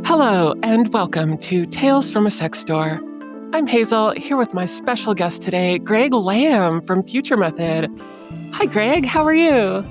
Hello, and welcome to Tales from a Sex Store. I'm Hazel, here with my special guest today, Greg Lam from Future Method. Hi, Greg. How are you?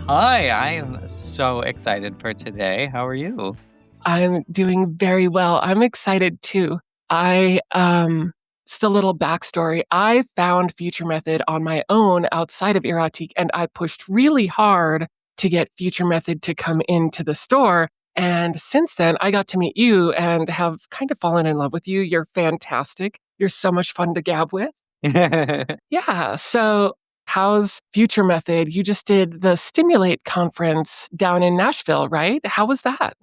Hi, I am so excited for today. How are you? I'm doing very well. I'm excited too. Just a little backstory. I found Future Method on my own outside of Erotique, and I pushed really hard to get Future Method to come into the store. And since then, I got to meet you and have kind of fallen in love with you. You're fantastic. You're so much fun to gab with. Yeah. So, how's Future Method? You just did the Stimulate conference down in Nashville, right? How was that?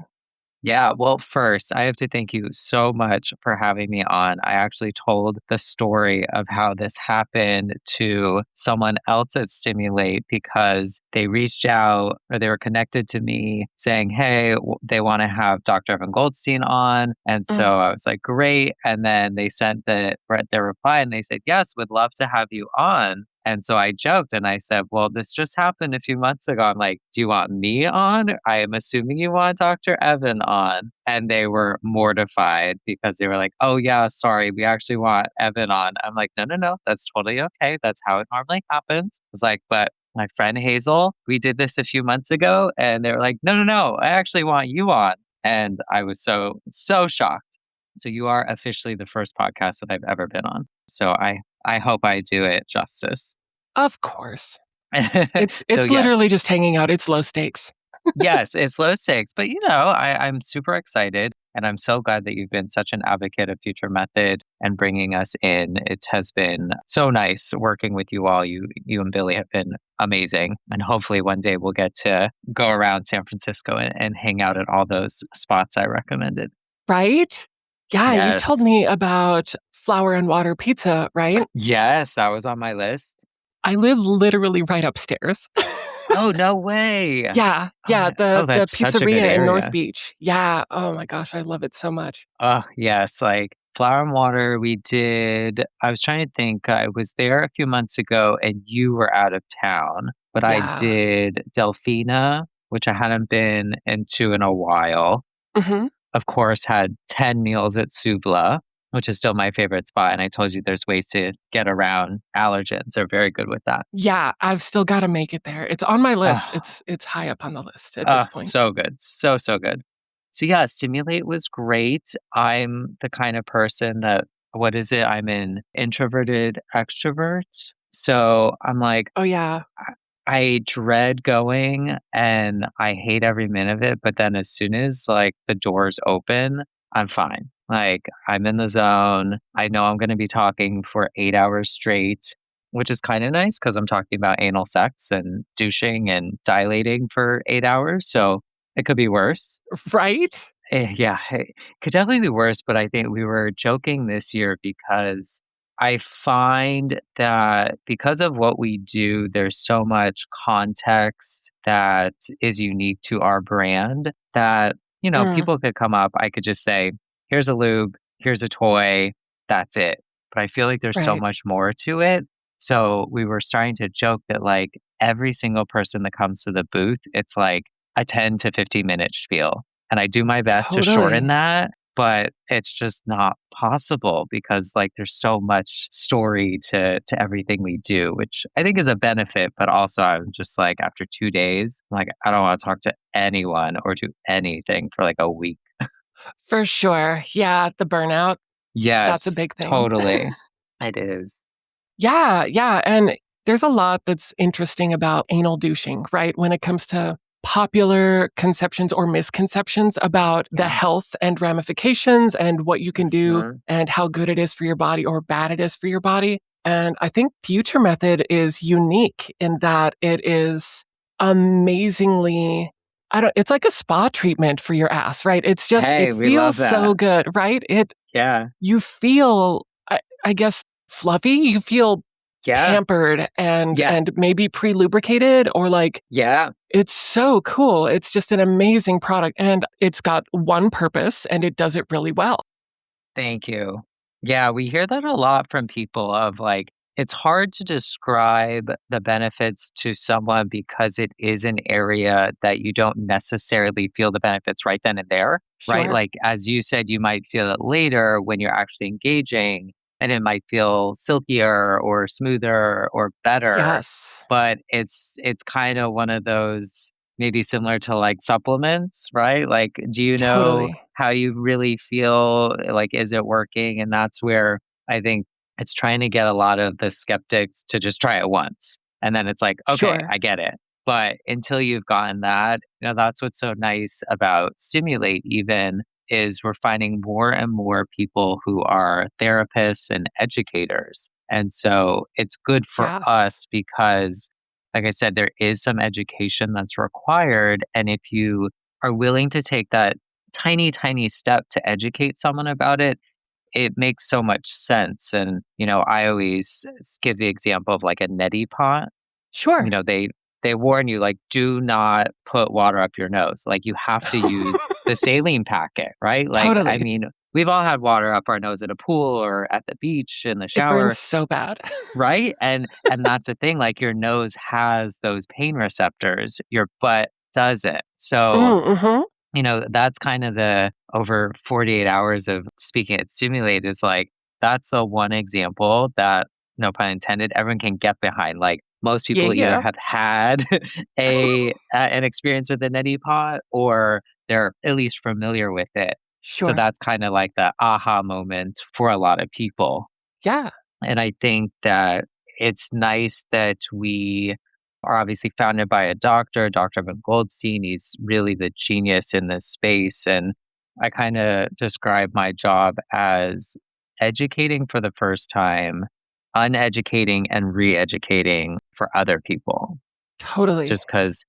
Yeah, well, first, I have to thank you so much for having me on. I actually told the story of how this happened to someone else at Stimulate because they reached out or they were connected to me saying, hey, they want to have Dr. Evan Goldstein on. And so Mm. I was like, great. And then they sent their reply and they said, yes, would love to have you on. And so I joked and I said, well, this just happened a few months ago. I'm like, do you want me on? I am assuming you want Dr. Evan on. And they were mortified because they were like, oh, yeah, sorry, we actually want Evan on. I'm like, no, that's totally okay. That's how it normally happens. I was like, but my friend Hazel, we did this a few months ago. And they were like, no, I actually want you on. And I was so shocked. So you are officially the first podcast that I've ever been on. So I hope I do it justice. Of course. So It's literally yes, just hanging out. It's low stakes. yes, it's low stakes, but I'm super excited and I'm so glad that you've been such an advocate of Future Method and bringing us in. It has been so nice working with you all. You and Billy have been amazing. And hopefully one day we'll get to go around San Francisco and hang out at all those spots I recommended. Right? Yeah, you told Yes. me about Flour and Water Pizza, right? Yes, that was on my list. I live literally right upstairs. Oh, no way. Yeah, Oh, the that's such a good pizzeria in North area. Beach. Yeah, oh my gosh, I love it so much. Oh, yes, like Flour and Water, I was trying to think, I was there a few months ago and you were out of town, but I Yeah. did Delfina, which I hadn't been into in a while. Mhm. Of course, had 10 meals at Suvla, which is still my favorite spot. And I told you there's ways to get around allergens. They're very good with that. Yeah, I've still gotta make it there. It's on my list. Oh, It's high up on the list at this point. so good. So good. So yeah, Stimulate was great. I'm the kind of person that, what is it? I'm an introverted extrovert. So I'm like, Oh, yeah. I dread going and I hate every minute of it. But then as soon as like the doors open, I'm fine. Like I'm in the zone. I know I'm going to be talking for 8 hours straight, which is kind of nice because I'm talking about anal sex and douching and dilating for 8 hours. So it could be worse. Right? Yeah, it could definitely be worse. But I think we were joking this year because I find that because of what we do, there's so much context that is unique to our brand that, Mm, people could come up. I could just say, here's a lube, here's a toy, that's it. But I feel like there's so right. much more to it. So we were starting to joke that like every single person that comes to the booth, it's like a 10 to 15-minute spiel. And I do my best to shorten Totally. that, but it's just not possible because like there's so much story to everything we do, which I think is a benefit, but also I'm just like after 2 days, like I don't want to talk to anyone or do anything for like a week. For sure. Yeah, the burnout, that's a Yes, big thing. totally. It is. Yeah, and there's a lot that's interesting about anal douching, right? When it comes to popular conceptions or misconceptions about the Yeah. health and ramifications and what you can do Mhm. and how good it is for your body or bad it is for your body. And I think Future Method is unique in that it is amazingly I don't it's like a spa treatment for your ass, right? It's just Hey, it we feels love so that. good, right? Yeah. You feel I guess fluffy, you feel Yeah. pampered Yeah. and maybe pre-lubricated or like Yeah. it's so cool. It's just an amazing product and it's got one purpose and it does it really well. Thank you. Yeah, we hear that a lot from people of like, it's hard to describe the benefits to someone because it is an area that you don't necessarily feel the benefits right then and there, right? Sure. Like, as you said, you might feel it later when you're actually engaging, and it might feel silkier or smoother or better. Yes. But it's kind of one of those, maybe similar to like supplements, right? Like, do you know Totally. how you really feel? Like, is it working? And that's where I think it's trying to get a lot of the skeptics to just try it once. And then it's like, okay, Sure. I get it. But until you've gotten that, that's what's so nice about Stimulate, even is we're finding more and more people who are therapists and educators. And so it's good for Yes. us because, like I said, there is some education that's required. And if you are willing to take that tiny, tiny step to educate someone about it, it makes so much sense. And, I always give the example of like a neti pot. You Sure. know, they they warn you, like, do not put water up your nose. Like, you have to use the saline packet, right? Like, I Totally. mean, we've all had water up our nose at a pool or at the beach in the It burns shower, so bad. right? And that's the thing, like, your nose has those pain receptors, your butt doesn't. So, Mhm. that's kind of the over 48 hours of speaking at Stimulate is like, that's the one example that, no pun intended, everyone can get behind. Like, most Yeah, people either yeah. have had an experience with the neti pot or they're at least familiar with it. So Sure. that's kind of like the aha moment for a lot of people. Yeah. And I think that it's nice that we are obviously founded by a doctor, Dr. Evan Goldstein. He's really the genius in this space. And I kind of describe my job as educating for the first time, uneducating and re educating for other people. Totally. Just because,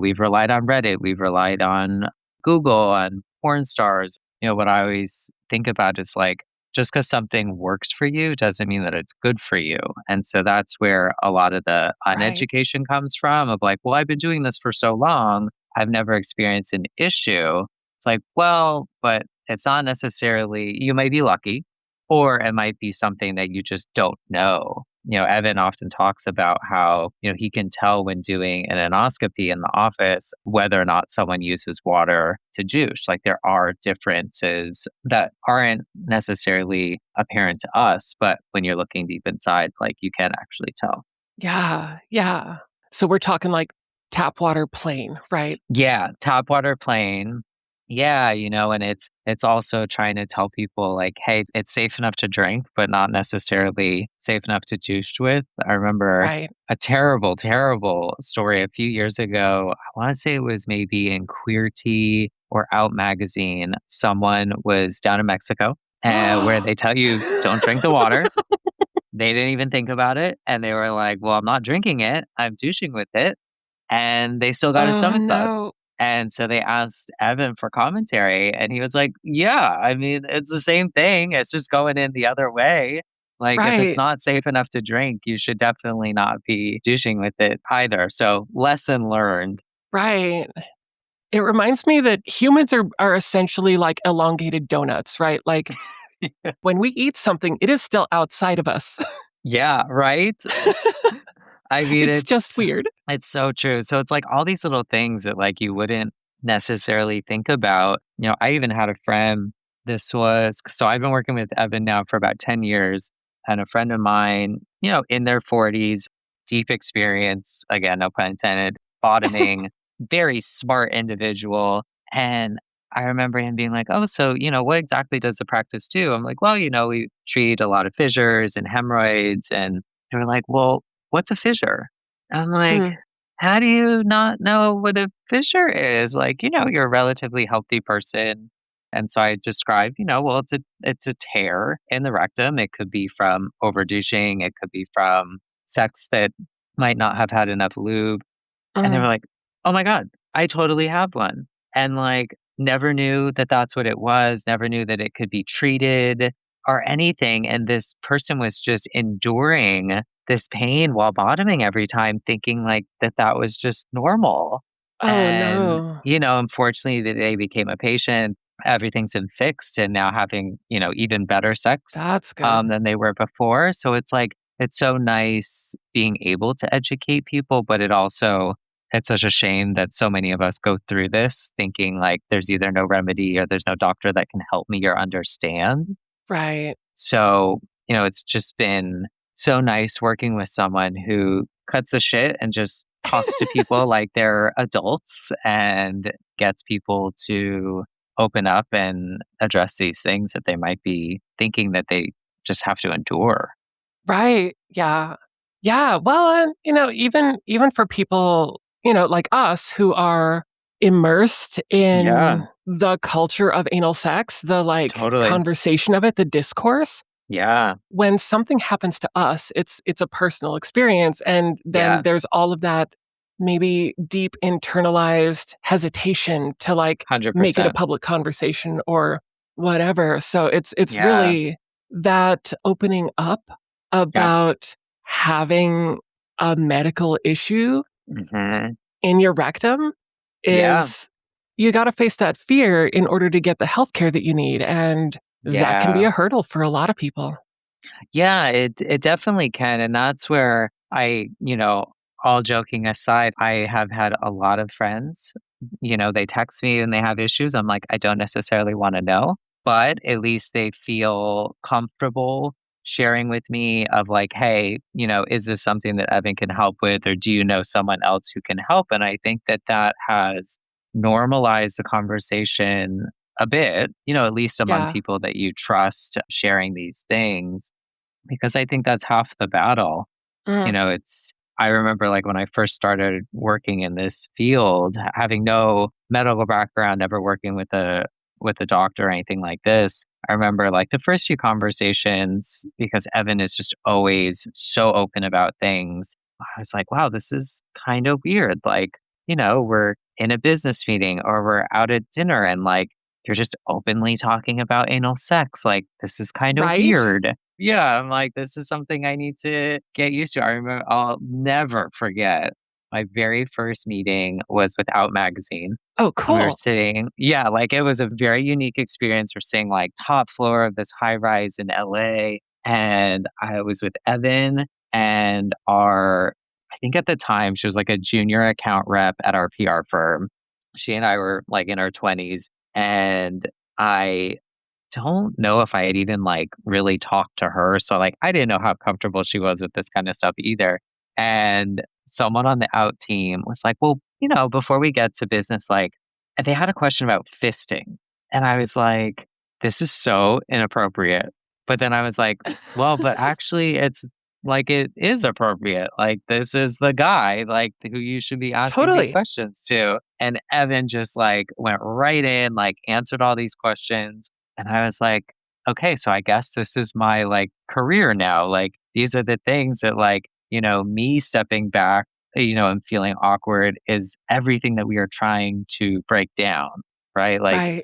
we've relied on Reddit, we've relied on Google, on porn stars. What I always think about is like, just because something works for you doesn't mean that it's good for you. And so that's where a lot of the Right. uneducation comes from of like, well, I've been doing this for so long, I've never experienced an issue. It's like, well, but it's not necessarily, you may be lucky, or it might be something that you just don't know. Evan often talks about how, he can tell when doing an endoscopy in the office whether or not someone uses water to juice. Like, there are differences that aren't necessarily apparent to us, but when you're looking deep inside, like, you can actually tell. Yeah. Yeah. So we're talking like tap water plain, right? Yeah, tap water plain. Yeah, and it's also trying to tell people like, hey, it's safe enough to drink, but not necessarily safe enough to douche with. I remember Right. a terrible, terrible story a few years ago. I want to say it was maybe in Queer Tea or Out Magazine. Someone was down in Mexico, where they tell you don't drink the water. They didn't even think about it, and they were like, "Well, I'm not drinking it. I'm douching with it." And they still got a Oh, stomach bug. no. And so they asked Evan for commentary, and he was like, "Yeah, I mean, it's the same thing. It's just going in the other way. Like, if it's Right. not safe enough to drink, you should definitely not be douching with it either." So, lesson learned. Right. It reminds me that humans are essentially like elongated donuts, right? Like when we eat something, it is still outside of us. Yeah, right? I mean, It's just weird. it's so true. So it's like all these little things that like you wouldn't necessarily think about. I even had a friend, so I've been working with Evan now for about 10 years, and a friend of mine, in their 40s, deep experience, again, no pun intended, bottoming, very smart individual. And I remember him being like, "Oh, so, what exactly does the practice do?" I'm like, "Well, we treat a lot of fissures and hemorrhoids." And they were like, "Well, what's a fissure?" I'm like, Mm. how do you not know what a fissure is? Like, you're a relatively healthy person. And so I described, well, it's a tear in the rectum. It could be from overdouching. It could be from sex that might not have had enough lube. And they were Mm. like, "Oh my God, I totally have one." And like, never knew that that's what it was, never knew that it could be treated or anything. And this person was just enduring this pain while bottoming every time, thinking like that was just normal. Oh, And, no. unfortunately, they became a patient. Everything's been fixed and now having, even better sex That's good. than they were before. So it's like, it's so nice being able to educate people, but it's such a shame that so many of us go through this thinking like there's either no remedy or there's no doctor that can help me or understand. Right. So, it's just been so nice working with someone who cuts the shit and just talks to people like they're adults and gets people to open up and address these things that they might be thinking that they just have to endure. Right. Yeah. Yeah. Well, and even for people, like us who are immersed Yeah, in the culture of anal sex, the like totally. conversation of it, the discourse, Yeah, when something happens to us, it's a personal experience. And then yeah, there's all of that maybe deep internalized hesitation to like make it a 100%. public conversation or whatever. So it's Yeah, really that opening up yep. about having a medical issue Hmm. in your rectum Yeah, is you got to face that fear in order to get the healthcare that you need. And that can be yeah. a hurdle for a lot of people. Yeah, it definitely can, and that's where all joking aside, I have had a lot of friends, they text me and they have issues. I'm like, I don't necessarily want to know, but at least they feel comfortable sharing with me of like, hey, is this something that Evan can help with, or do you know someone else who can help? And I think that that has normalized the conversation a bit, at least among Yeah. people that you trust sharing these things because I think that's half the battle. Mm, I remember like when I first started working in this field, having no medical background, never working with a doctor or anything like this. I remember like the first few conversations because Evan is just always so open about things. I was like, wow, this is kind of weird. Like, we're in a business meeting or we're out at dinner and like you're just openly talking about anal sex. Like, this is kind of right? weird. Yeah, I'm like, this is something I need to get used to. I remember I'll never forget my very first meeting was with Out Magazine. Oh, And we were cool. sitting, yeah, like it was a very unique experience. We're sitting like top floor of this high rise in LA. And I was with Evan and I think at the time she was like a junior account rep at our PR firm. She and I were like in our 20s. And I don't know if I had even, like, really talked to her, so, like, I didn't know how comfortable she was with this kinda stuff either, and someone on the out team was like, "Well, before we get to business, like" and they had a question about fisting, and I was like, "This is so inappropriate," but then I was like, "Well, but actually it's like, it is appropriate, like, this is the guy, like, who you should be asking these Totally. questions to," and Evan just, like, went right in, like, answered all these questions, and I was like, "Okay, so I guess this is my, like, career now, like, these are the things that, like, me stepping back, and feeling awkward is everything that we are trying to break down," right? Right.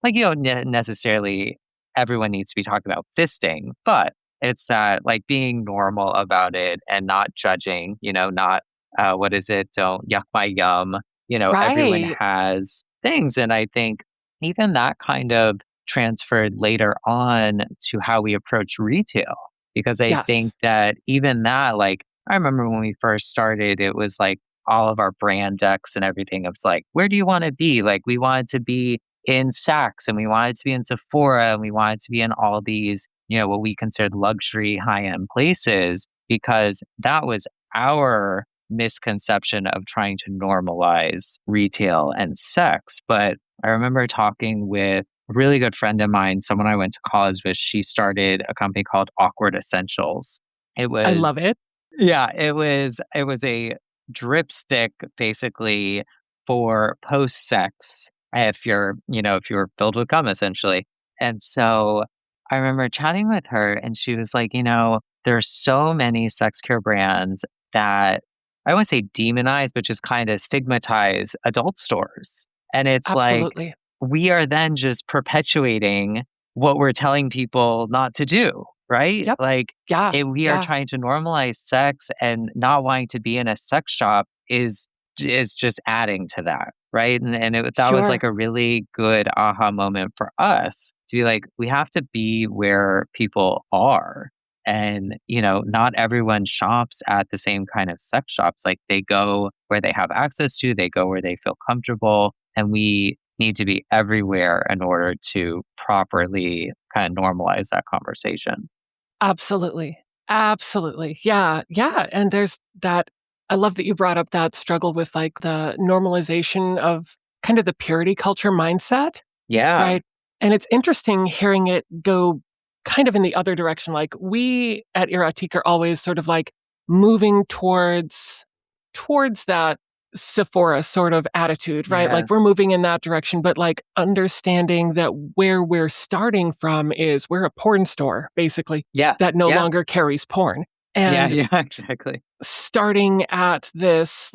You don't necessarily everyone needs to be talking about fisting, but it's that, like, being normal about it and not judging, not, what is it? "Don't yuck my yum." Everyone Right. has things, and I think even that kind of transferred later on to how we approach retail. Because I think Yes. that even that, like, I remember when we first started, it was like all of our brand decks and everything. It was like, where do you want to be? Like, we wanted to be in Saks and we wanted to be in Sephora and we wanted to be in all these, what we considered luxury high end places because that was our misconception of trying to normalize retail and sex. But I remember talking with a really good friend of mine, someone I went to college with. She started a company called Awkward Essentials. It I love was it. yeah, it was a dripstick basically for post sex if you're filled with cum essentially. And so I remember chatting with her and she was like, there are so many sex care brands that I wouldn't say demonize, but just kind of stigmatize adult stores. And it's like Absolutely. we are then just perpetuating what we're telling people not to do, right? Yep. Like Yeah. we are Yeah. trying to normalize sex and not wanting to be in a sex shop is just adding to that, right? That was like Sure. a really good aha moment for us to be like, we have to be where people are. And, not everyone shops at the same kind of sex shops. Like they go where they have access to, they go where they feel comfortable. And we need to be everywhere in order to properly kind of normalize that conversation. Absolutely. Absolutely. Yeah. Yeah. And there's that. I love that you brought up that struggle with like the normalization of kind of the purity culture mindset, Yeah. right? And it's interesting hearing it go kind of in the other direction. Like we at Erotique are always sort of like moving towards that Sephora sort of attitude, right? Yeah. Like we're moving in that direction, but like understanding that where we're starting from is we're a porn store, basically, Yeah. that no Yeah. longer carries porn. Yeah. And Yeah. Exactly. starting at this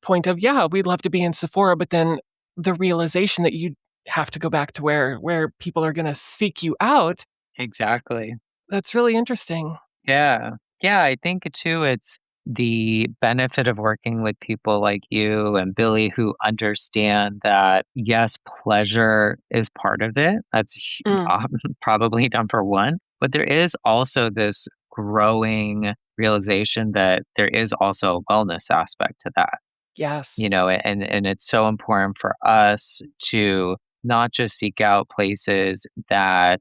point of, yeah, we'd love to be in Sephora, but then the realization that you have to go back to where people are gonna seek you out, Exactly. that's really interesting. Yeah. Yeah, I think too it's the benefit of working with people like you and Billy who understand that yes, pleasure is part of it. That's Mm, probably number one. But there is also this growing realization that there is also a wellness aspect to that. yes. And it's so important for us to not just seek out places that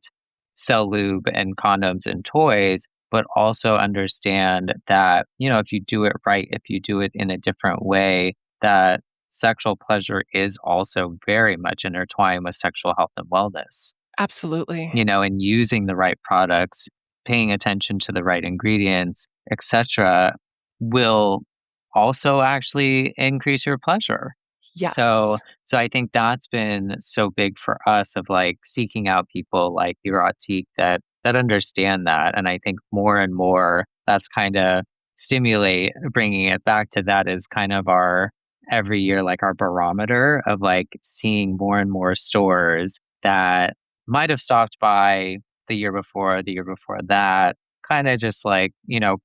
sell lube and condoms and toys, but also understand that, if you do it right, if you do it in a different way, that sexual pleasure is also very much intertwined with sexual health and wellness, Absolutely. and using the right products, paying attention to the right ingredients, etc., will also actually increase your pleasure. So Yes. so I think that's been so big for us of like seeking out people like Erotique that understand that. And I think more and more that's kind of stimulate bringing it back to that is kind of our every year like our barometer of like seeing more and more stores that might have stopped by the year before that, kind of just like,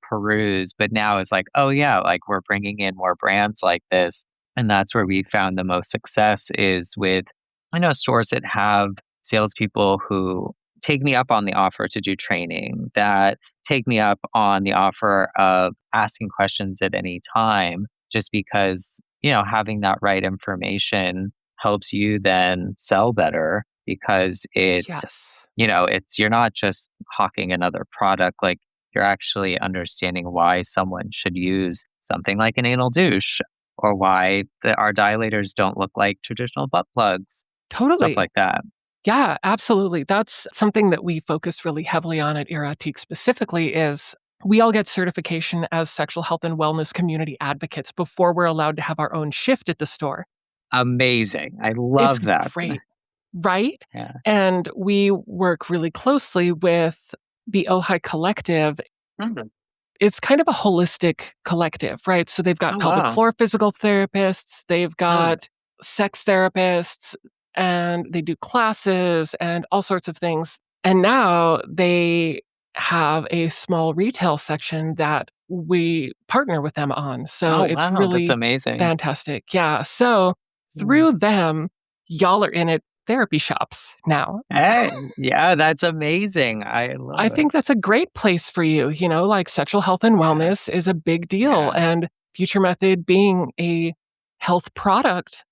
peruse, but now it's like, oh yeah, like we're bringing in more brands like this. And that's where we found the most success is with, I know stores that have salespeople who take me up on the offer to do training, that take me up on the offer of asking questions at any time, just because, having that right information helps you then sell better because Yes. you're not just hawking another product, like you're actually understanding why someone should use something like an anal douche or why our dilators don't look like traditional butt plugs, stuff Totally. like that. Yeah, absolutely. That's something that we focus really heavily on at Erotique specifically is we all get certification as sexual health and wellness community advocates before we're allowed to have our own shift at the store. Amazing. I It's love that. great, right? Yeah. And we work really closely with the Ojai Collective. Mhm. It's kind of a holistic collective, right? So they've got Oh, pelvic wow. floor physical therapists, they've Mm. got sex therapists, and they do classes and all sorts of things. And now they have a small retail section that we partner with them on. So Oh, it's wow. That's really amazing. fantastic. Yeah. So Mm. through them, y'all are in at therapy shops now. Hey, yeah, that's amazing. I love I it. think that's a great place for you. Like sexual health and Yeah. wellness is a big deal. Yeah. And Future Method being a health product,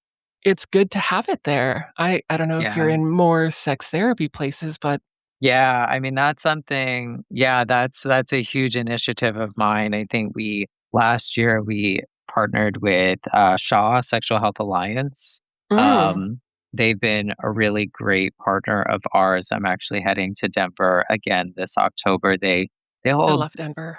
it's good to have it there. I don't know if you're Yeah. in more sex therapy places, but Yeah, I mean, that's something that's a huge initiative of mine. I think we last year we partnered with Shaw Sexual Health Alliance. mm, Um, they've been a really great partner of ours. I'm actually heading to Denver again this October. They I hold love Denver.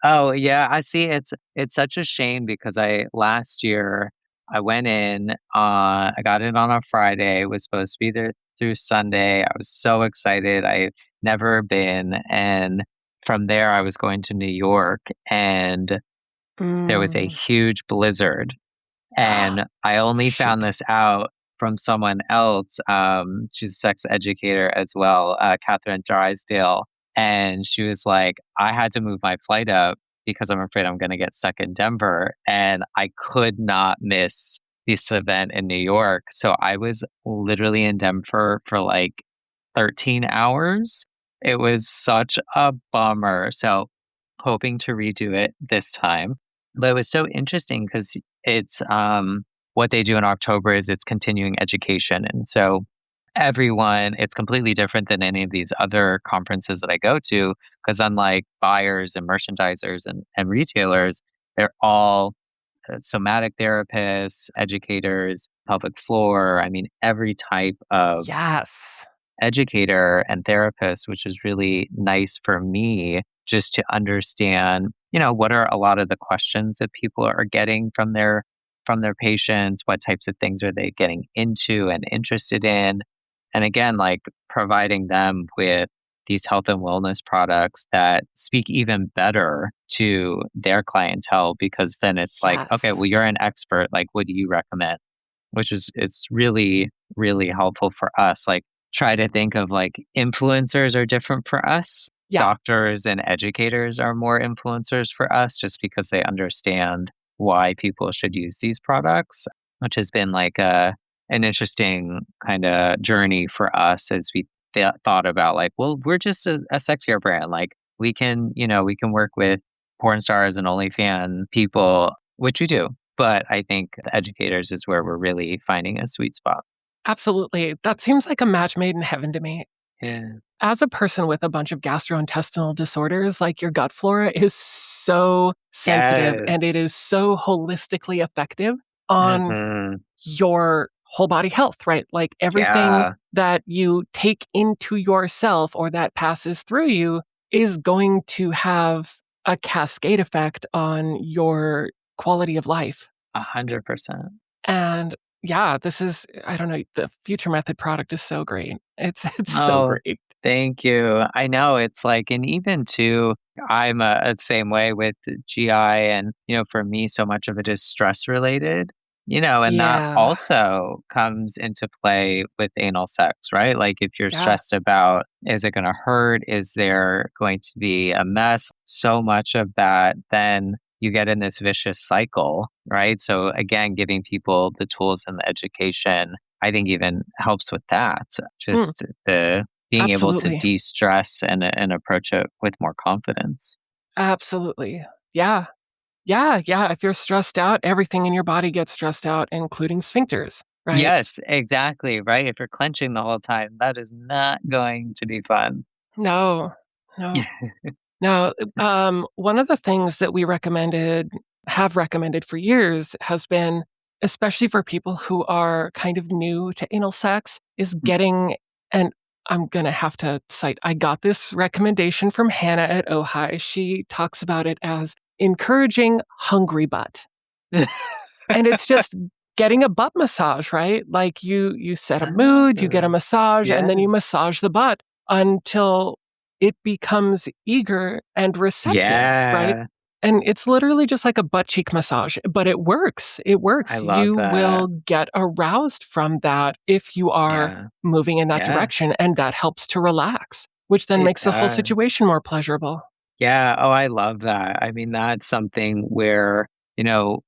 Oh, yeah, I see, it's such a shame because I last year, I went in, I got in on a Friday, was supposed to be there through Sunday, I was so excited, I've never been, and from there, I was going to New York, and there was a Mm. huge blizzard, and I only found Shoot. this out from someone else. She's a sex educator as well, Catherine Drysdale. And she was like, I had to move my flight up because I'm afraid I'm going to get stuck in Denver. And I could not miss this event in New York. So I was literally in Denver for like 13 hours. It was such a bummer. So hoping to redo it this time. But it was so interesting because it's what they do in October is it's continuing education. And so everyone, it's completely different than any of these other conferences that I go to. Because unlike buyers and merchandisers and retailers, they're all somatic therapists, educators, pelvic floor. I mean, every type of Yes. educator and therapist, which is really nice for me just to understand, what are a lot of the questions that people are getting from their patients, what types of things are they getting into and interested in. And again, like providing them with these health and wellness products that speak even better to their clientele because then it's like, okay, Yes. well, you're an expert. Like, what do you recommend? Which is it's really, really helpful for us. Like try to think of like influencers are different for us. Yeah. Doctors and educators are more influencers for us just because they understand why people should use these products, which has been like an interesting kind of journey for us as we thought about like, well, we're just a sexier brand. Like we can work with porn stars and OnlyFans people, which we do. But I think the educators is where we're really finding a sweet spot. Absolutely. That seems like a match made in heaven to me. Yeah. As a person with a bunch of gastrointestinal disorders, like your gut flora is so sensitive and it Yes. is so holistically effective on Mhm. your whole body health, right? Like everything Yeah, that you take into yourself or that passes through you is going to have a cascade effect on your quality of life. 100%. And yeah, this is, I don't know, the Future Method product is so great. It's so Oh, great. thank you. I know it's like, and even too, I'm a same way with the GI, and for me, so much of it is stress related. And that Yeah. also comes into play with anal sex, right? Like if you're Yeah. stressed about, is it going to hurt? Is there going to be a mess? So much of that, then you get in this vicious cycle, right? So again, giving people the tools and the education I think even helps with that. Mm, Just the being able to absolutely. de-stress and approach it with more confidence. Absolutely. Yeah. Yeah. Yeah. If you're stressed out, everything in your body gets stressed out, including sphincters, right? Yes, exactly, right? If you're clenching the whole time, that is not going to be fun. No, no. Now, one of the things that we have recommended for years has been, especially for people who are kind of new to anal sex, is getting, and I'm going to have to cite, I got this recommendation from Hannah at Ojai. She talks about it as encouraging hungry butt. And it's just getting a butt massage, right? Like you set a mood, you get a Ah, massage, and then yeah. you massage the butt until it becomes eager and receptive, right? Yeah, And it's literally just like a butt cheek massage, but it works. It I works. love You that. will get aroused from that if you are Yeah, moving in that yeah, direction, and that helps to relax, which then it makes the whole does. situation more pleasurable. Yeah, oh, I love that. I mean, that's something where, you know,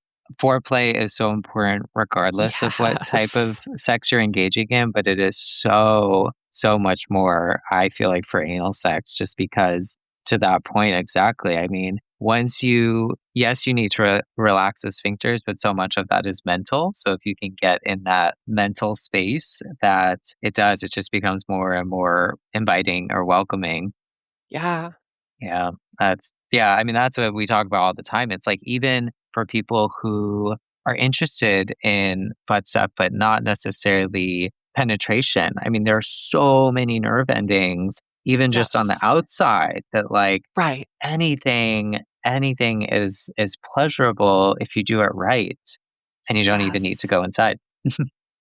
foreplay is so important regardless of what type of Yes. sex you're engaging in, but it is so, so much more, I feel like, for anal sex, just because to that point, exactly. I mean, once yes, you need to relax the sphincters, but so much of that is mental. So if you can get in that mental space, that it just becomes more and more inviting or welcoming. Yeah. Yeah, I mean, that's what we talk about all the time. It's like even for people who are interested in butt stuff, but not necessarily penetration. I mean, there are so many nerve endings, even just on the Yes. outside, that like Right. anything is pleasurable if you do it right, and you don't even need to Yes. go inside.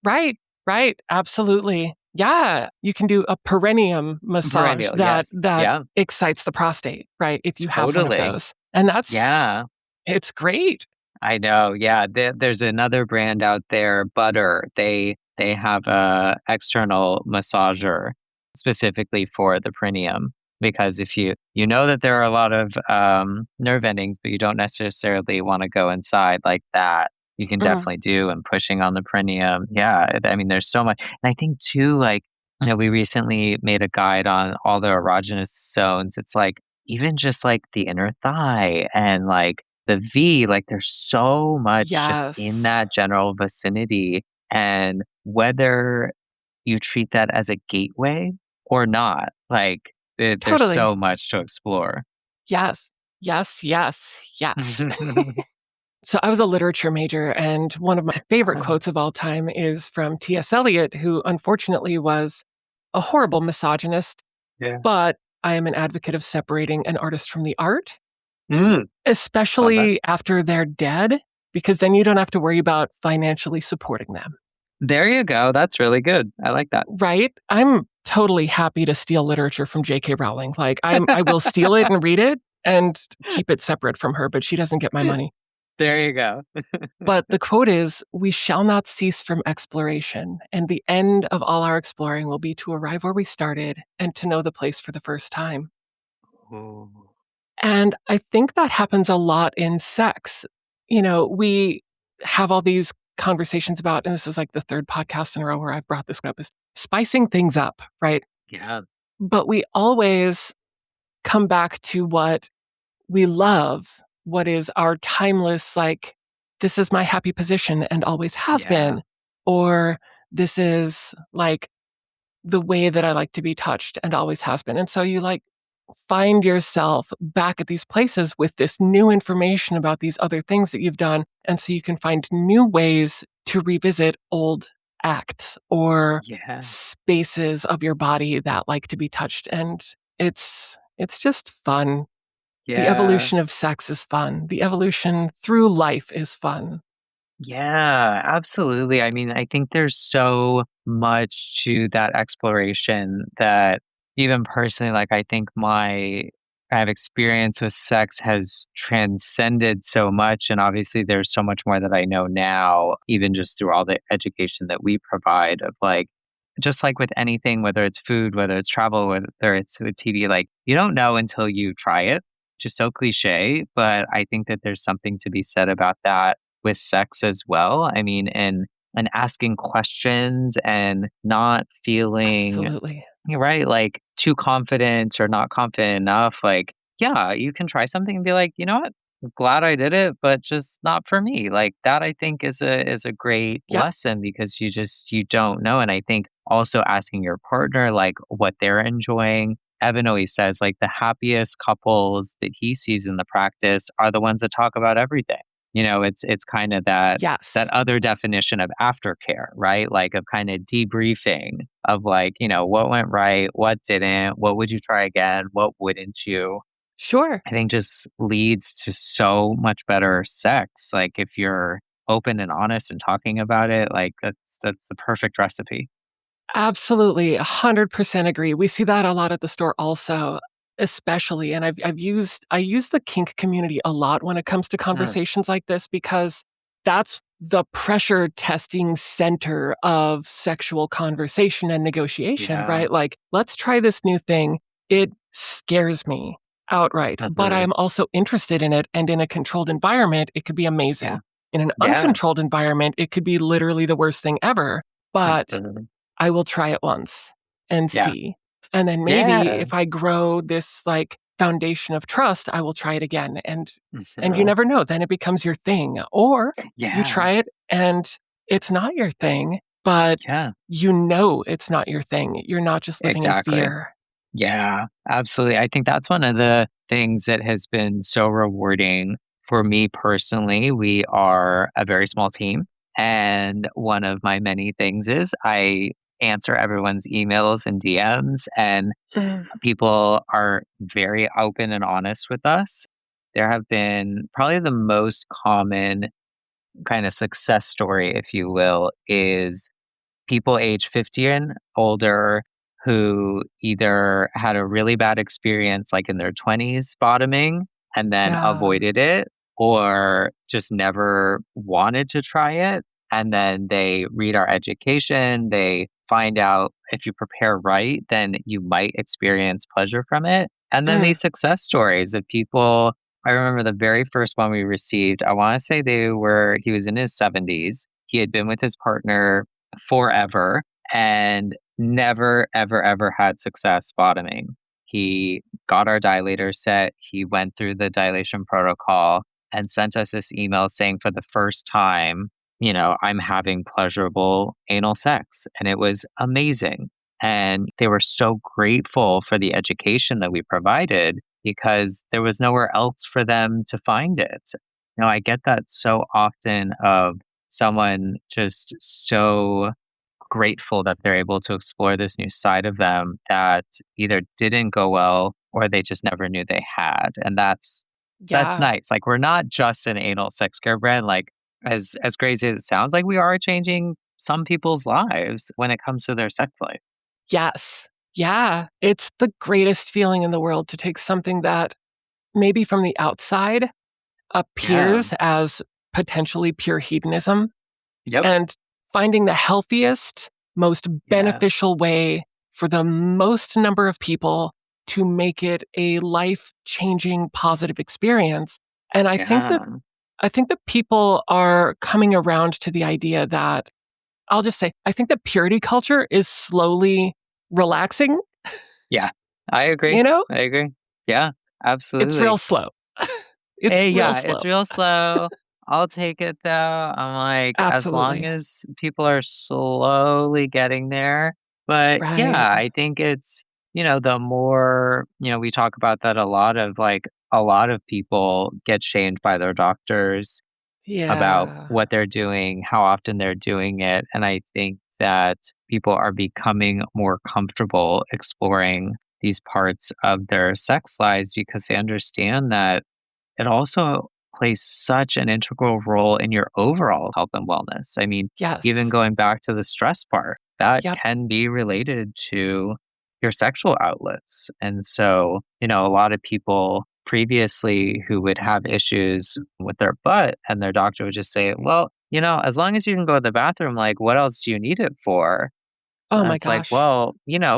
Right, right, absolutely. Yeah, you can do a perineum massage Perennial, that yes. that Yeah, excites the prostate, right, if you have one of totally. those, and Yeah. it's great. I know, yeah. There's another brand out there, Butter. They have a external massager specifically for the perineum because if you know that there are a lot of nerve endings, but you don't necessarily want to go inside like that, you can Mhm. definitely do and pushing on the perineum. Yeah, I mean, there's so much, and I think too, like we recently made a guide on all the erogenous zones. It's like even just like the inner thigh and like the V, like there's so much just in Yes, that general vicinity. And whether you treat that as a gateway or not, like there's totally. so much to explore. Yes, yes, yes, yes. So I was a literature major, and one of my favorite quotes of all time is from T.S. Eliot, who unfortunately was a horrible misogynist, Yeah. but I am an advocate of separating an artist from the art, Mm, love that. especially after they're dead, because then you don't have to worry about financially supporting them, There you go. That's really good. I like that. right? I'm totally happy to steal literature from J.K. Rowling. Like I will steal it and read it and keep it separate from her, but she doesn't get my money. There you go. But the quote is, "We shall not cease from exploration, and the end of all our exploring will be to arrive where we started and to know the place for the first time." Ooh. And I think that happens a lot in sex. We have all these conversations about, and this is like the third podcast in a row where I've brought this up, is spicing things up, right? Yeah. But we always come back to what we love, what is our timeless, like, this is my happy position and always has Yeah. been, or this is like the way that I like to be touched and always has been. And so you like find yourself back at these places with this new information about these other things that you've done. And so you can find new ways to revisit old acts or Yeah. spaces of your body that like to be touched. And it's just fun. The Yeah. evolution of sex is fun. The evolution through life is fun. Yeah, absolutely. I mean, I think there's so much to that exploration that even personally, like, I think my kind of experience with sex has transcended so much. And obviously, there's so much more that I know now, even just through all the education that we provide of like, just like with anything, whether it's food, whether it's travel, whether it's with TV, like, you don't know until you try it. Just so cliche. But I think that there's something to be said about that with sex as well. I mean, and asking questions and not feeling Absolutely. you're right, like too confident or not confident enough. Like, yeah, you can try something and be like, you know what? I'm glad I did it, but just not for me. Like that I think is a great Yep. lesson because you don't know. And I think also asking your partner like what they're enjoying. Evan always says like the happiest couples that he sees in the practice are the ones that talk about everything. It's kind of that Yes. other definition of aftercare, right? Like of kind of debriefing of like, what went right, what didn't, what would you try again, what wouldn't you? Sure. I think just leads to so much better sex. Like if you're open and honest and talking about it, like that's the perfect recipe. Absolutely, 100% agree. We see that a lot at the store also, especially, and I use the kink community a lot when it comes to Mm, conversations like this because that's the pressure testing center of sexual conversation and negotiation, yeah. right? Like, let's try this new thing. It scares me outright, but Mhm. I'm also interested in it, and in a controlled environment, it could be Yeah. amazing. In an Yeah. uncontrolled environment, it could be literally the worst thing ever, but Mhm. I will try it once and Yeah. see. And then maybe Yeah. if I grow this like foundation of trust, I will try it again. And you Mhm. never know, then it becomes your thing. Or you Yeah. try it and it's not your thing, but Yeah. you know it's not your thing. You're not just living in Exactly. fear. Yeah, absolutely. I think that's one of the things that has been so rewarding for me personally. We are a very small team. And one of my many things is I answer everyone's emails and DMs, and Mm, people are very open and honest with us. There have been probably the most common kind of success story, if you will, is people age 50 and older who either had a really bad experience like in their 20s bottoming and then yeah. avoided it or just never wanted to try it. And then they read our education, they find out if you prepare right, then you might experience pleasure from it. And then Mm, these success stories of people. I remember the very first one we received. I want to say he was in his 70s. He had been with his partner forever and never, ever, ever had success bottoming. He got our dilator set. He went through the dilation protocol and sent us this email saying for the first time, I'm having pleasurable anal sex. And it was amazing. And they were so grateful for the education that we provided because there was nowhere else for them to find it. I get that so often of someone just so grateful that they're able to explore this new side of them that either didn't go well or they just never knew they had. And that's Yeah. nice. Like we're not just an anal sex care brand. Like as crazy as it sounds, like we are changing some people's lives when it comes to their sex life. Yes. Yeah. It's the greatest feeling in the world to take something that maybe from the outside Yeah. appears as potentially pure hedonism Yep. and finding the healthiest, most Yeah. beneficial way for the most number of people to make it a life-changing positive experience. And Yeah. I think that people are coming around to the idea that I'll just say I think that purity culture is slowly relaxing, Yeah. I agree. you know? I agree. Yeah, It's real absolutely. slow. It's real Yeah, slow. it's real slow. I'll take it though. I'm like, as long Absolutely. as people are slowly getting there. But Right. yeah, I think it's, the more, we talk about that a lot of like a lot of people get shamed by their doctors about Yeah. what they're doing, how often they're doing it. And I think that people are becoming more comfortable exploring these parts of their sex lives because they understand that it also plays such an integral role in your overall health and wellness. I mean, even Yes. going back to the stress part, that Yep. can be related to your sexual outlets. And so, a lot of people previously who would have issues with their butt and their doctor would just say, well, as long as you can go to the bathroom, like, what else do you need it for? Oh And my it's like, gosh. well,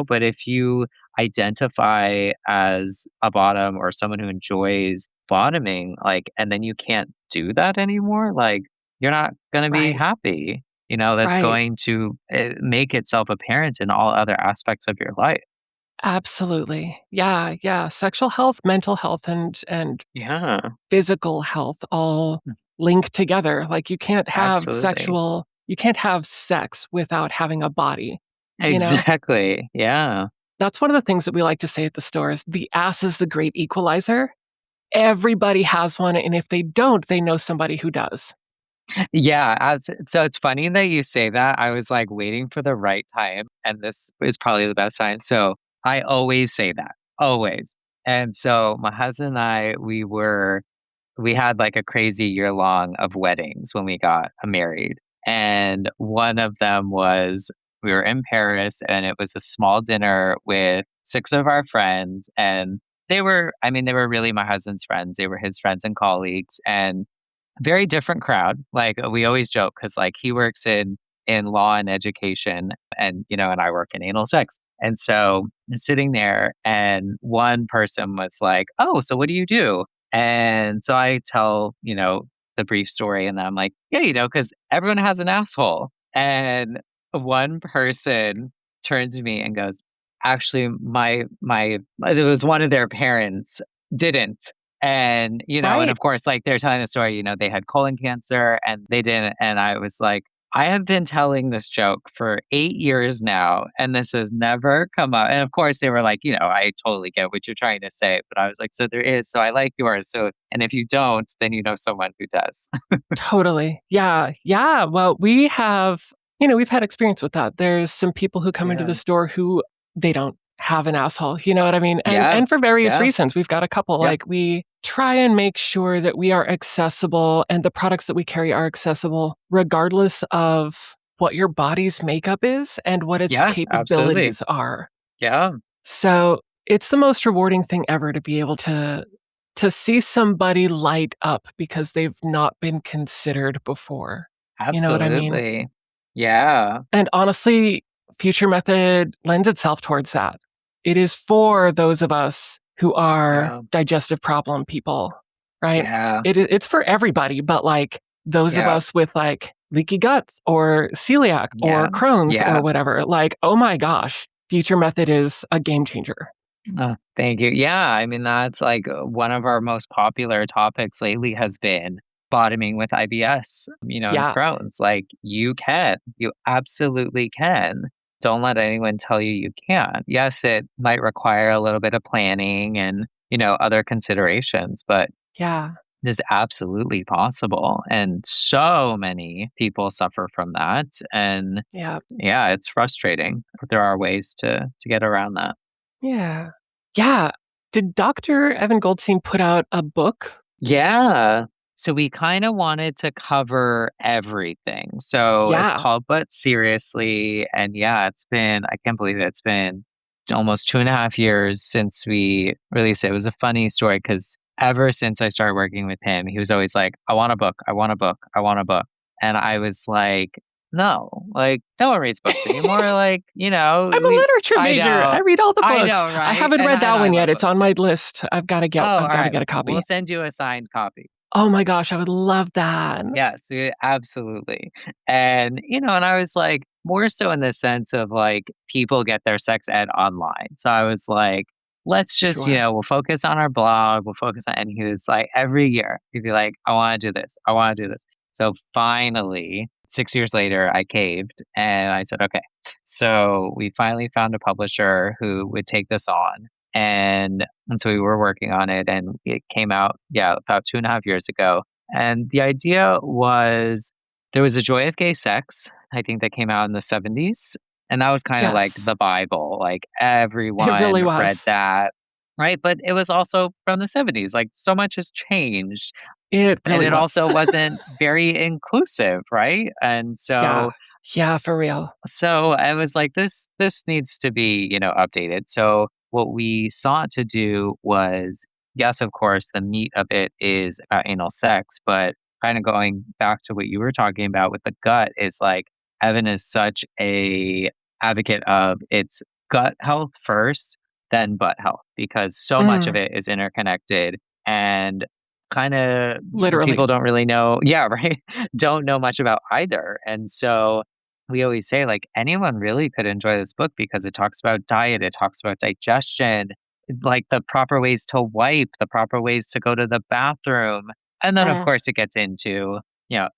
but if you identify as a bottom or someone who enjoys bottoming, like, and then you can't do that anymore, like, you're not going to be Right. happy. That's Right. going to make itself apparent in all other aspects of your life. Absolutely. Yeah, yeah. Sexual health, mental health, and Yeah, physical health all link together. Like absolutely. you can't have sex without having a body, you know? Exactly. Yeah. That's one of the things that we like to say at the store is the ass is the great equalizer. Everybody has one, and if they don't, they know somebody who does. Yeah, so it's funny that you say that. I was like waiting for the right time, and this is probably the best time. So I always say that, always. And so my husband and I, we had like a crazy year long of weddings when we got married. And one of them was we were in Paris and it was a small dinner with six of our friends. And they were really my husband's friends. They were his friends and colleagues. And very different crowd. Like, we always joke because, like, he works in law and education and, and I work in anal sex. And so sitting there and one person was like, "Oh, so what do you do?" And so I tell, the brief story and then I'm like, "Yeah, because everyone has an asshole." And one person turns to me and goes, "Actually, my it was one of their parents didn't." And, and Right. of course, like, they're telling the story, they had colon cancer and they didn't. And I was like, I have been telling this joke for 8 years now, and this has never come up. And of course, they were like, I totally get what you're trying to say. But I was like, so there is. So I like yours. So, and if you don't, then you know someone who does. Totally. Yeah. Yeah. Well, we've had experience with that. There's some people who come into Yeah. the store who they don't have an asshole. You know what I mean? Yeah. And for various Yeah. reasons. We've got a couple. Yep. Like we try and make sure that we are accessible and the products that we carry are accessible regardless of what your body's makeup is and what its Yeah. Absolutely. capabilities are. Yeah. So it's the most rewarding thing ever to be able to see somebody light up because they've not been considered before. You know what I mean? Absolutely. Yeah. And honestly, Future Method lends itself towards that. It is for those of us who are Yeah. digestive problem people, right? Yeah. It's for everybody, but like those of Yeah. us with like leaky guts or celiac or Yeah. Crohn's or Yeah. whatever. Like, oh my gosh, Future Method is a game changer. Oh, thank you. Yeah, I mean, that's like one of our most popular topics lately has been bottoming with IBS, and Yeah, Crohn's. Like, you absolutely can. Don't let anyone tell you you can't. Yes, it might require a little bit of planning and, other considerations, but yeah, it is absolutely possible. And so many people suffer from that. And yeah, yeah, it's frustrating, but there are ways to get around that. yeah, yeah. Did Dr. Evan Goldstein put out a book? Yeah. So we kind of wanted to cover everything. So it's Yeah, called But Seriously. And yeah, I can't believe it. It's been almost 2.5 years since we released it. It was a funny story because ever since I started working with him, he was always like, I want a book. I want a book. I want a book. And I was like, no, like, no one reads books anymore. Like, I'm a literature major. I read all the I books. know, I right? haven't And read I, and that I one love yet. It's books on too. my list. Oh, all I've got to right. get a We'll copy. send you a signed copy. Oh my gosh, I would love that. Yes, absolutely. And I was like, more so in the sense of like people get their sex ed online. So I was like, let's just, Sure. we'll focus on our blog, we'll focus on, and he was like, every year, he'd be like, I want to do this, I want to do this. So finally, 6 years later, I caved and I said, okay. So we finally found a publisher who would take this on. And so we were working on it and it came out, yeah, about 2.5 years ago. And the idea was there was a Joy of Gay Sex, I think that came out in the 70s. And that was kind of like Yes, the Bible. Like it everyone really read was. that. Right. But it was also from the 70s. Like so much has changed. It And really it was. also wasn't very inclusive. Right. And Yeah. so Yeah, for real. so I was like, this needs to be, updated. So what we sought to do was, yes, of course, the meat of it is anal sex, but kind of going back to what you were talking about with the gut is like Evan is such a advocate of it's gut health first, then butt health, because so much of Mm, it is interconnected and kind of people literally. don't really know. Yeah, right. Don't know much about either. And so we always say like anyone really could enjoy this book because it talks about diet, it talks about digestion, like the proper ways to wipe, the proper ways to go to the bathroom. And then of Mm, course it gets into,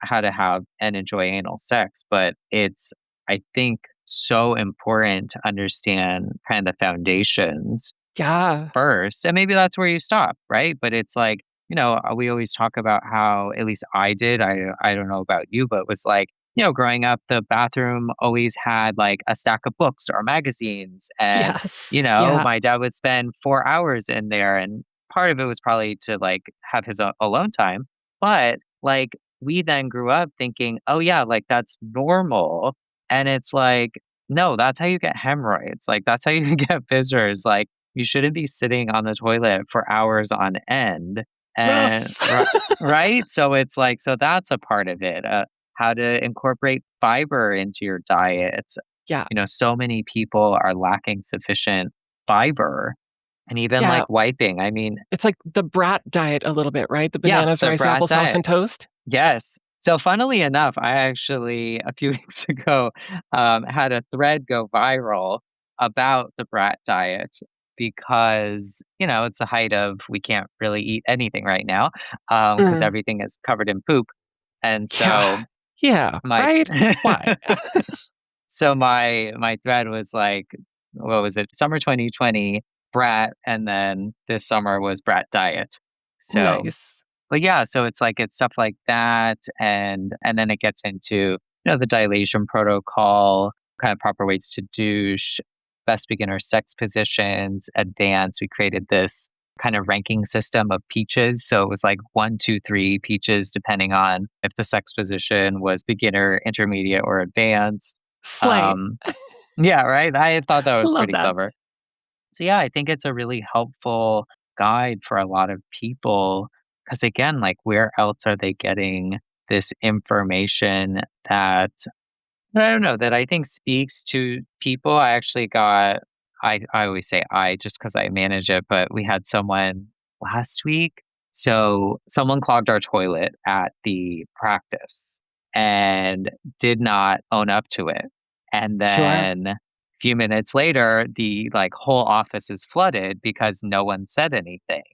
how to have and enjoy anal sex, but it's I think so important to understand kind of the foundations yeah. first, and maybe that's where you stop, right? But it's like, we always talk about how, at least I did, I don't know about you, but it was like, growing up, the bathroom always had like a stack of books or magazines. And, Yes. Yeah. my dad would spend 4 hours in there. And part of it was probably to like have his alone time. But like, we then grew up thinking, oh, yeah, like that's normal. And it's like, no, that's how you get hemorrhoids. Like, that's how you get fissures. Like, you shouldn't be sitting on the toilet for hours on end. And Rough. right? So it's like, so that's a part of it. How to incorporate fiber into your diet. Yeah. So many people are lacking sufficient fiber and even Yeah. like wiping. I mean, It's like the brat diet a little bit, right? The yeah, bananas, the rice, brat applesauce, diet. and toast? Yes. So funnily enough, I actually a few weeks ago had a thread go viral about the brat diet because it's the height of we can't really eat anything right now because Mm, everything is covered in poop, and yeah. so Yeah, my right? Why? so my thread was like, what was it? Summer 2020 brat, and then this summer was brat diet. So Nice. but yeah, so it's like it's stuff like that, and then it gets into the dilation protocol, kind of proper ways to douche, best beginner sex positions, advanced. We created this kind of ranking system of peaches, so it was like 1, 2, 3 peaches depending on if the sex position was beginner, intermediate, or advanced. Slay. Um, yeah, right. I thought that I was love pretty that. clever. So yeah, I think it's a really helpful guide for a lot of people because again, like where else are they getting this information that I don't know that I think speaks to people. I actually got I always say I just because I manage it, but we had someone last week. So someone clogged our toilet at the practice. and did not own up to it. And Sure. then a few minutes later, the like whole office is flooded because no one said anything.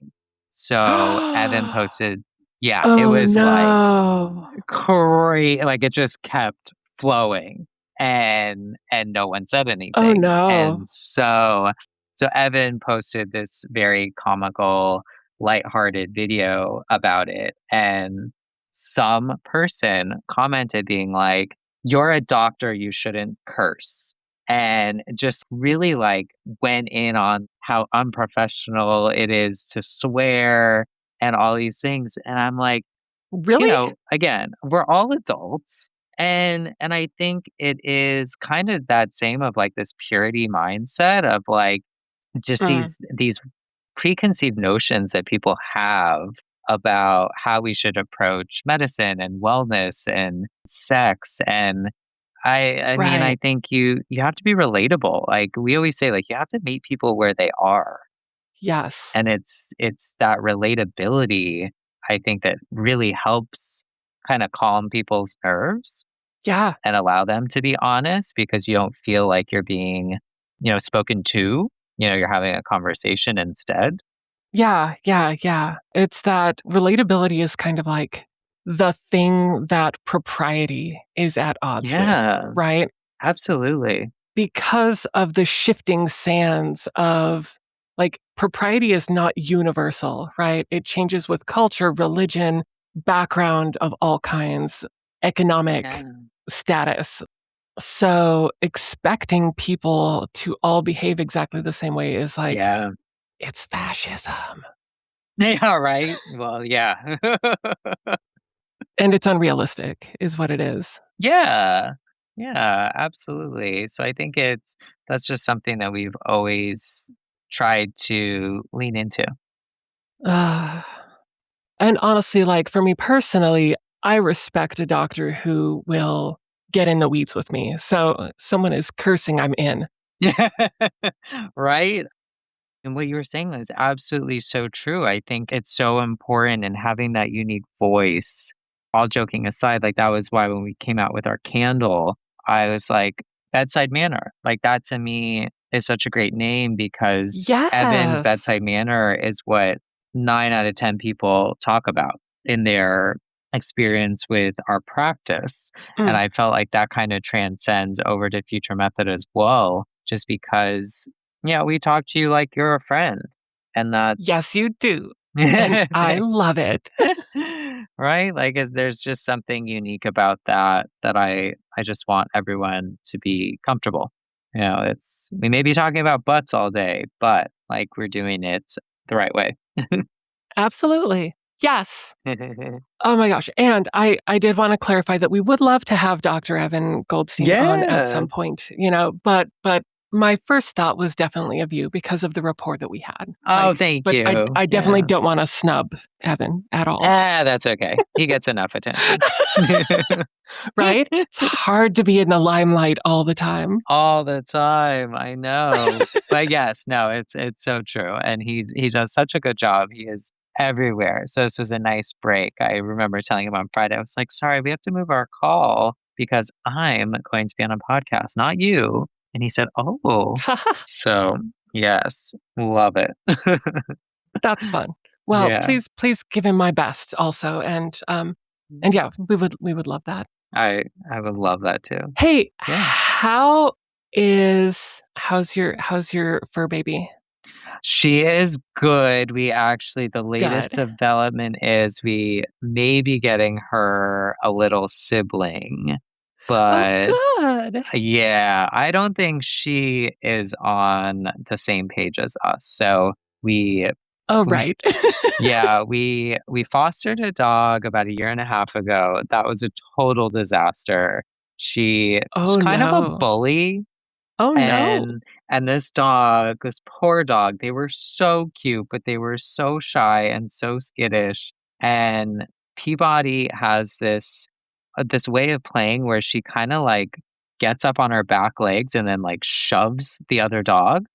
So Evan posted, yeah, it Oh was like no. crazy, like it just kept flowing and no one said Oh anything. no. And so Evan posted this very comical, lighthearted video about it, and some person commented being like, "You're a doctor, you shouldn't curse." And just really like went in on how unprofessional it is to swear and all these things. And I'm like, Really? again, we're all adults, and I think it is kind of that same of like this purity mindset of like just Mm, these preconceived notions that people have about how we should approach medicine and wellness and sex. And I mean, I right. think you have to be relatable. Like we always say, like you have to meet people where they are. Yes. And it's that relatability, I think, that really helps kinda calm people's nerves Yeah. and allow them to be honest because you don't feel like you're being, spoken to, you're having a conversation instead. Yeah. Yeah. Yeah. It's that relatability is kind of like the thing that propriety is at odds with, Yeah, right? absolutely. Because of the shifting sands of like propriety is not universal, right? It changes with culture, religion, background of all kinds, economic Yeah. status. So expecting people to all behave exactly the same way is like, Yeah. it's fascism Yeah, right? Well, yeah. and it's unrealistic, is what it is. Yeah. Yeah, absolutely. So I think that's just something that we've always tried to lean into. Uh, and honestly, like for me personally, I respect a doctor who will get in the weeds with me. So someone is cursing, I'm in. Yeah. Right? And what you were saying is absolutely so true. I think it's so important in having that unique voice. All joking aside, like that was why when we came out with our candle, I was like, bedside manner. Like that to me is such a great name because Evan's Yes. bedside manner is what 9 out of 10 people talk about in their experience with our practice. And Mm. I felt like that kind of transcends over to future method as well, just because yeah, we talk to you like you're a friend, and Yes, that's you do. And I love it. right? Like, there's just something unique about that that I just want everyone to be comfortable. It's we may be talking about butts all day, but like we're doing it the right way. Absolutely. Yes. Oh my gosh. And I did want to clarify that we would love to have Dr. Evan Goldstein on at Yeah. some point, but my first thought was definitely of you because of the rapport that we had. Oh, Like, thank but you. I definitely Yeah. don't want to snub Evan at all. That's okay. He gets enough attention. Right? It's hard to be in the limelight all the time. All the time, I know. But yes, no, it's so true, and he does such a good job. He is everywhere. So this was a nice break. I remember telling him on Friday, I was like, "Sorry, we have to move our call because I'm going to be on a podcast, not you." And he said, "Oh." So, yes, love it. That's fun. Well, Yeah. please give him my best also, and yeah, we would love that. I would love that too. Hey, Yeah. how's your fur baby? She is good. We actually the latest Good. development is we may be getting her a little sibling, Oh, but good. yeah, I don't think she is on the same page as us. So we Oh, we right. yeah, we fostered a dog about a year and a half ago. That was a total disaster. She's Oh, kind of a no. bully, Oh, no. and this dog, this poor dog, they were so cute, but they were so shy and so skittish. And Peabody has this way of playing where she kind of like gets up on her back legs and then like shoves the other dog.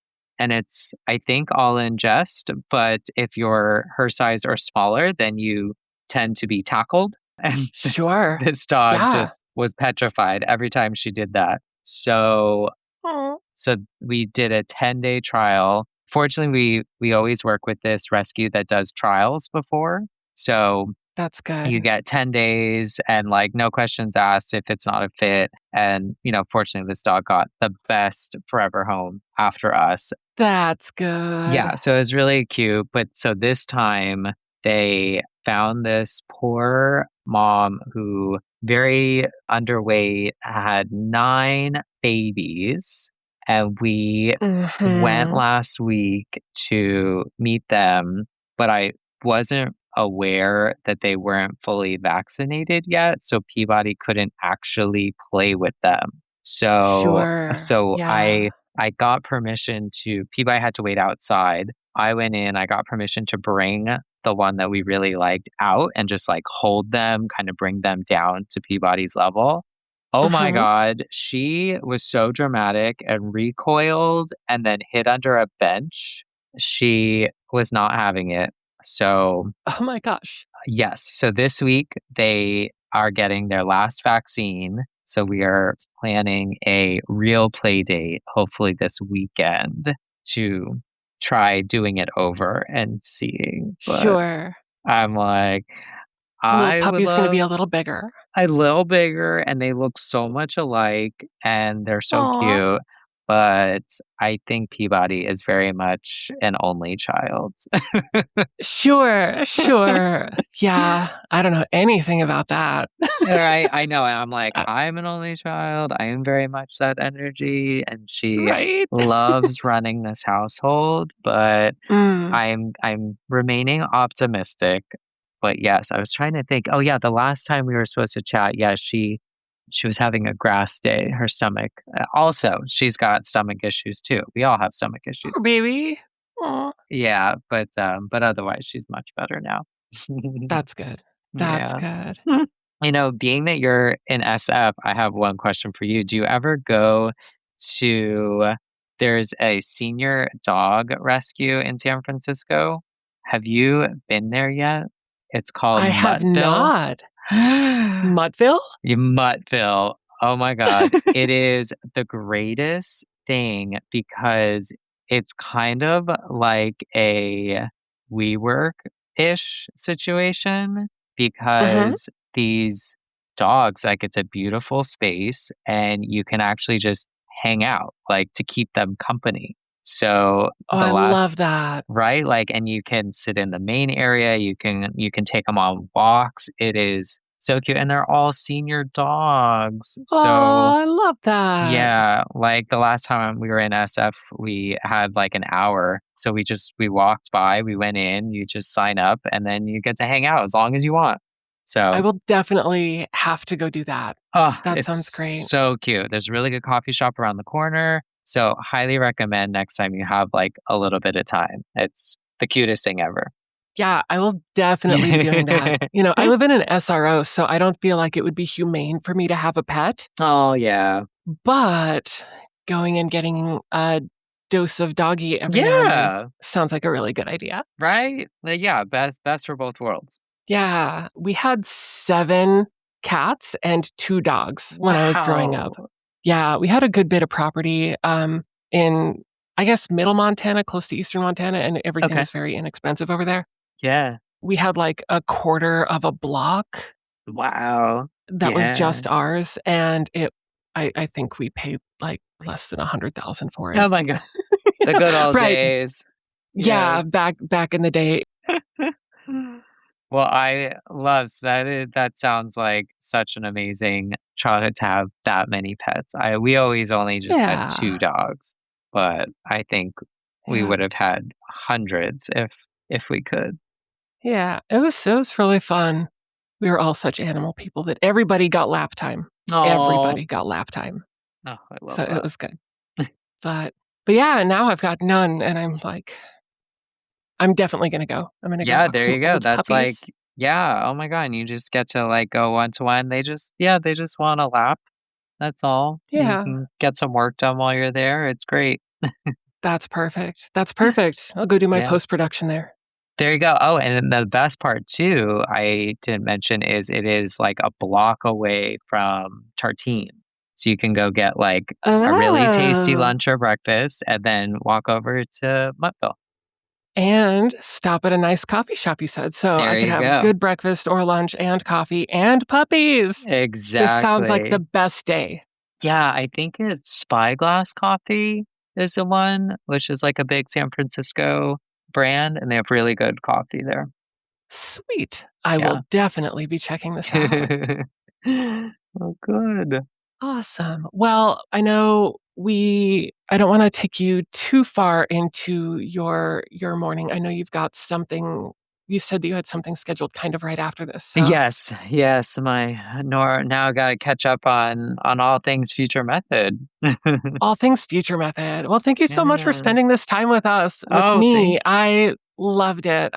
And it's, I think, all in jest. But if you're her size or smaller, then you tend to be tackled. And Sure. this dog Yeah. just was petrified every time she did that. So Oh, so we did a 10-day trial. Fortunately, we always work with this rescue that does trials before. So that's you good. get 10 days and like no questions asked if it's not a fit. And, fortunately, this dog got the best forever home after us. That's good. Yeah, so it was really cute. But so this time they found this poor mom who very underweight, had 9 babies. And we went Mhm. last week to meet them, but I wasn't aware that they weren't fully vaccinated yet. So Peabody couldn't actually play with them. So Sure. so Yeah. I got permission to Peabody had to wait outside. I went in, I got permission to bring the one that we really liked out and just like hold them, kind of bring them down to Peabody's level. Oh my Mhm. god, she was so dramatic and recoiled and then hid under a bench. She was not having it. So, Oh my gosh. yes, so this week they are getting their last vaccine. So we are planning a real play date, hopefully this weekend, to try doing it over and seeing. But Sure. I'm like, The little I would puppy's gonna be love a little bigger. a little bigger and they look so much alike and they're so Aw. cute. But I think Peabody is very much an only child. Sure, sure. Yeah, I don't know anything about that. Right, I know, and I'm like, Uh, "I'm an only child, I am very much that energy," and she right? loves running this household, but Mm. I'm remaining optimistic. But yes, I was trying to think, oh yeah, the last time we were supposed to chat, yeah, she was having a grass day, her stomach also, she's got stomach issues too. We all have stomach Poor issues. baby. Aw. Yeah, but otherwise she's much better now. That's good. That's Yeah. good. Being that you're in SF, I have one question for you. Do you ever go to there's a senior dog rescue in San Francisco? Have you been there yet? It's called I have Muttville. not. Mudville? Muttville. Oh my god. It is the greatest thing because it's kind of like a WeWork-ish situation Mhm. because these dogs, like, it's a beautiful space and you can actually just hang out, like, to keep them company. So, Oh, the I love last that. right? Like, and you can sit in the main area, you can take them on walks. It is so cute, and they're all senior dogs. Oh, So, I love that. yeah, like, the last time we were in SF, we had, like, an hour. So we walked by, we went in, you just sign up, and then you get to hang out as long as you want. I So, will definitely have to go do that. oh, That it's sounds great. so cute. There's a really good coffee shop around the corner. So, highly recommend next time you have, like, a little bit of time. It's the cutest thing ever. Yeah, I will definitely be doing that. I live in an SRO, so I don't feel like it would be humane for me to have a pet, Oh, yeah. but going and getting a dose of doggy every now and then Yeah, sounds like a really good idea. right? Like, yeah, best for both worlds. Yeah, we had 7 cats and 2 dogs when I was growing up. Wow. Yeah, we had a good bit of property, in, I guess, middle Montana, close to eastern Montana, and everything Okay. was very inexpensive over there. Yeah. We had, like, a quarter of a block Wow. that was Yeah. just ours, and I think we paid, like, less than 100,000 for it. Oh my god. The good old Right. days. Yeah, Yes. back in the day. Well, I love that sounds like such an amazing childhood to have that many pets. I we always only just had Yeah. 2 dogs, but I think we Yeah. would have had hundreds if we could. Yeah. It was really fun. We were all such animal people that everybody got lap time. Oh. Everybody got lap time. Oh, I love So it that. was good. But but yeah, now I've got none, and I'm like, I'm definitely gonna go. I'm gonna go Yeah, walk there some you go. old That's like puppies. yeah, oh my god, and you just get to, like, go one to one. They just want a lap, that's all. You Yeah. can get some work done while you're there, it's great. That's perfect. That's perfect. I'll go do my Yeah. post-production there. There you go. Oh, and then the best part too, I didn't mention, is it is like a block away from Tartine. So you can go get like a really tasty Oh, lunch or breakfast and then walk over to Muttville. and stop at a nice coffee shop, you said. So I There could you have go. good breakfast or lunch and coffee and puppies. This sounds like the Exactly. best day. Yeah, I think it's Spyglass Coffee is the one, which is like a big San Francisco brand, and they have really good coffee there. Sweet. I will Yeah. definitely be checking this out. Oh, good. Awesome. Well, I don't want to take you too far into your morning. I know you've got something you said that you had something scheduled kind of right after this. So, Yes, yes, my nor now gotta catch up on all things future method. all things future method. Well, thank you so much for Yeah. spending this time with Oh, me. thank I loved it.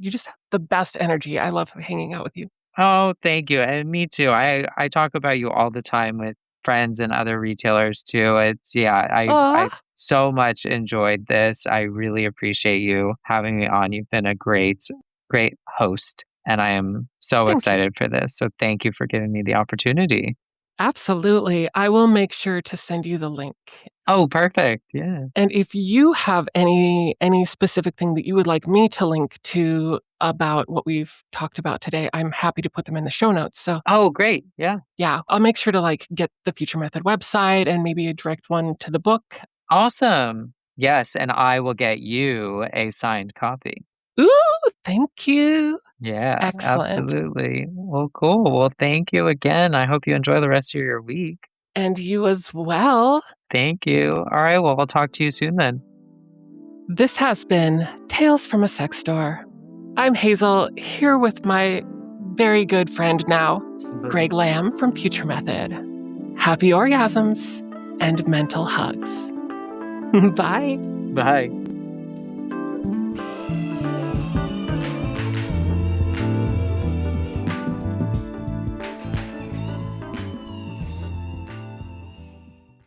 You just have the best energy. I love hanging out with you. Oh, thank you, and me too. I talk about you all the time with friends and other retailers too. It's yeah, I Aw, so much enjoyed this. I really appreciate you having me on. You've been a great host, and I am so thank you. excited for this. So thank you for giving me the opportunity. Absolutely. I will make sure to send you the link. Oh, perfect. Yeah. And if you have any specific thing that you would like me to link to about what we've talked about today, I'm happy to put them in the show notes. So Oh, great. Yeah. yeah, I'll make sure to like get the Future Method website and maybe a direct one to the book. Awesome. Yes, and I will get you a signed copy. Ooh, thank you. Yeah, Excellent. absolutely. Well, cool. Well, thank you again. I hope you enjoy the rest of your week. And you as well. Thank you. All right. Well, I'll talk to you soon then. This has been Tales from a Sex Store. I'm Hazel, here with my very good friend now, Greg Lam from Future Method. Happy orgasms and mental hugs. Bye. Bye.